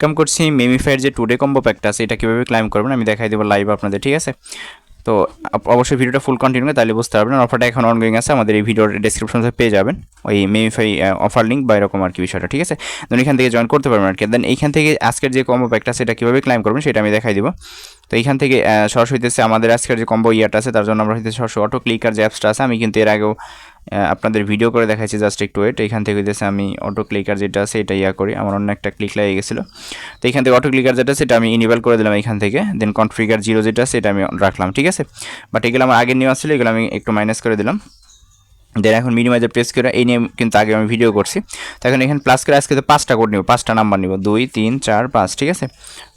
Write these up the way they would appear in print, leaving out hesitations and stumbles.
কাম করছি মেমিফাইয়ের যে today combo প্যাকটা আছে এটা কীভাবে ক্লাইম করবেন আমি দেখাই দেবো লাইভ আপনাদের, ঠিক আছে। তো অবশ্যই ভিডিওটা ফুল কন্টিনিউ তাহলে বুঝতে পারবেন। অফারটা এখন অনগোয়িং আছে, আমাদের এই ভিডিওর ডেসক্রিপশনে পেয়ে যাবেন ওই মেমিফাই অফার লিঙ্ক বা এরকম আর কি বিষয়টা, ঠিক আছে। দেন এখান থেকে জয়েন করতে পারবেন আর কি। দেন এইখান থেকে আজকের যে কম্বো প্যাকটা সেটা কীভাবে ক্লাইম করবেন সেটা আমি দেখাই দিব। তো এইখান থেকে সরাসরি হইতেছে আমাদের আজকের যে কম্বো ইয়াটা আছে তার জন্য আমরা হইতেছে সরাসরি অটো ক্লিকার যে অ্যাপসটা আছে, আমি কিন্তু এর আগেও আপনাদের ভিডিও করে দেখাচ্ছি, জাস্ট একটু ওয়েট। এখান থেকে হইতেছে আমি অটো ক্লিকার যেটা আছে এটা ইয়া করি, আমার অন্য একটা ক্লিক লেগে গেছিলো। তো এখান থেকে অটো ক্লিকার যেটা সেটা আমি ইনেবল করে দিলাম এখান থেকে। দেন কনফিগার 0 যেটা সেটা আমি রাখলাম, ঠিক আছে। বাট এগুলো আমার আগের নেওয়া ছিল, এগুলো আমি একটু মাইনাস করে দিলাম। দেন এখন মিনিমাইজার প্রেস করে এই নিয়ে কিন্তু আগে আমি ভিডিও করছি। তো এখন এখানে প্লাস করে আজকে তো 5টা কোড নিব, 5টা নাম্বার নিব, 2 3 4 5, ঠিক আছে।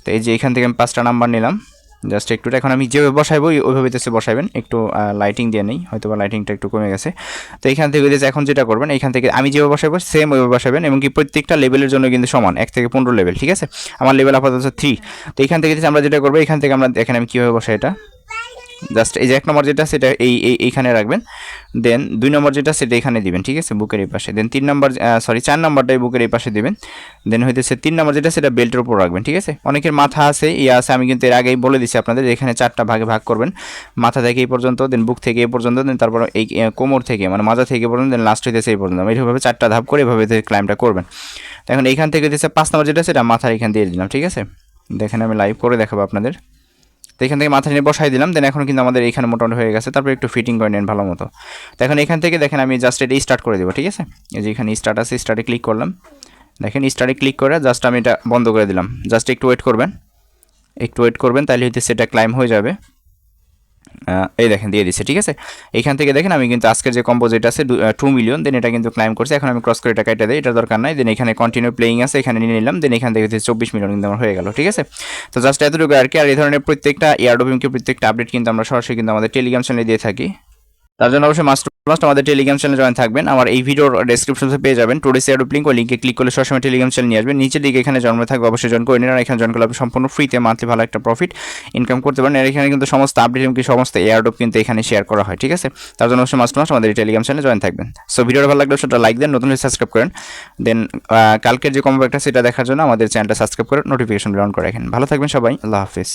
তো এই যে এখান থেকে আমি 5টা নাম্বার নিলাম, জাস্ট একটু এখন আমি যেভাবে বসাইবো ওইভাবে তো বসাইবেন। একটু লাইটিং দিয়ে নেই, হয়তো বা লাইটিংটা একটু কমে গেছে। তো এখান থেকে এখন যেটা করবেন এখান থেকে আমি যেভাবে বসাইবো সেম ওইভাবে বসাবেন, এবং কি প্রত্যেকটা লেভেলের জন্য কিন্তু সমান 1 থেকে 15 লেভেল, ঠিক আছে। আমার লেভেল আপাতত 3। তো এখান থেকে আমরা যেটা করবো এখান থেকে আমরা দেখেন আমি কীভাবে বসাই এটা। জাস্ট এই যে 1 নম্বর যেটা সেটা এইখানে রাখবেন। দেন 2 নম্বর যেটা সেটা এখানে দিবেন, ঠিক আছে, বুকের এই পাশে। দেন 3 নম্বর 4 নম্বরটাই বুকের এই পাশে দিবেন। দেন হইতেছে 3 নম্বর যেটা সেটা বেল্টের উপর রাখবেন, ঠিক আছে। অনেকের মাথা আছে ইয়া আছে, আমি কিন্তু এর আগেই বলে দিছি আপনাদের এখানে 4টা ভাগে ভাগ করবেন, মাথা থেকে এই পর্যন্ত, দেন বুক থেকে এই পর্যন্ত, দেন তারপর এই কোমর থেকে মানে মাজা থেকে পর্যন্ত, দেন লাস্ট হইতেছে এই পর্যন্ত। এইভাবে 4টা ধাপ করে এভাবে ক্লাইমটা করবেন। এখন এইখান থেকে হইতেছে 5 নম্বর যেটা সেটা মাথার এখান দিয়ে দিলাম, ঠিক আছে। দেখেন আমি লাইভ করে দেখাবো আপনাদের। তো এখান থেকে মাথা নিয়ে বসাই দিলাম। দেন এখন কিন্তু আমাদের এখানে মোটামুটি হয়ে গেছে। তারপর একটু ফিটিং করে নেন ভালো মতো। তো এখন এখান থেকে দেখেন আমি জাস্ট এটা স্টার্ট করে দেবো, ঠিক আছে। এই যে এখানে স্টার্ট আছে, স্টার্টে ক্লিক করলাম। দেখেন স্টার্টে ক্লিক করে জাস্ট আমি এটা বন্ধ করে দিলাম। জাস্ট একটু ওয়েট করবেন, একটু ওয়েট করবেন, তাহলে হয়তো সেটা ক্লাইম হয়ে যাবে। এই দেখেন দিয়ে দিচ্ছে, ঠিক আছে। এখান থেকে দেখেন আমি কিন্তু আজকের যে কম্বো যেটা আছে 2 মিলিয়ন, দেন এটা কিন্তু ক্লাইম করছে। এখন আমি ক্রস করে এটা কেটে দিই, এটা দরকার নাই। দেন এখানে কন্টিনিউ প্লেইং আছে, এখানে নিয়ে নিলাম। দেন এখান থেকে 24 মিলিয়ন কিন্তু আমার হয়ে গেল, ঠিক আছে। তো জাস্ট এতটুকু আর কি। আর এই ধরনের প্রত্যেকটা এয়ারড্রপিংকে প্রত্যেকটা আপডেট কিন্তু আমরা সরাসরি কিন্তু আমাদের টেলিগ্রাম চ্যানেলে দিয়ে থাকি। তার জন্য অবশ্যই মাস্ট আমাদের টেলিগ্রাম চ্যানেলে জয়েন থাকবেন। আমার এই ভিডিওর ডেসক্রিপশনে পেয়ে যাবেন টুডেস এয়ারড্রপ লিঙ্ক, ওই লিঙ্কে ক্লিক করলে সবসময় টেলিগ্রাম চ্যানেল নিয়ে আসবেন। নিচের দিকে এখানে জন্ম থাকবে, অবশ্যই জয়েন করে নিন। আর এখানে জয়েন করলে আপনি সম্পূর্ণ ফ্রিতে মান্থলি ভালো একটা প্রফিট ইনকাম করতে পারেন। আর এখানে কিন্তু সমস্ত আপডেট এবং সমস্ত এয়ারড্রপ কিন্তু এখানে শেয়ার করা হয়, ঠিক আছে। তার জন্য অবশ্যই মাস্ট আমাদের এই টেলিগ্রাম চ্যানেলে জয়েন থাকবেন। সো ভিডিওটা ভালো লাগলে সেটা লাইক দেন, নতুন হলে সাবস্ক্রাইব করেন। দেন কালকের যে কম্বো একটা সেটা দেখার জন্য আমাদের চ্যানেলটা সাবস্ক্রাইব করে নোটিফিকেশন অন করে রাখেন। ভালো থাকবেন সবাই, আল্লাহ হাফিজ।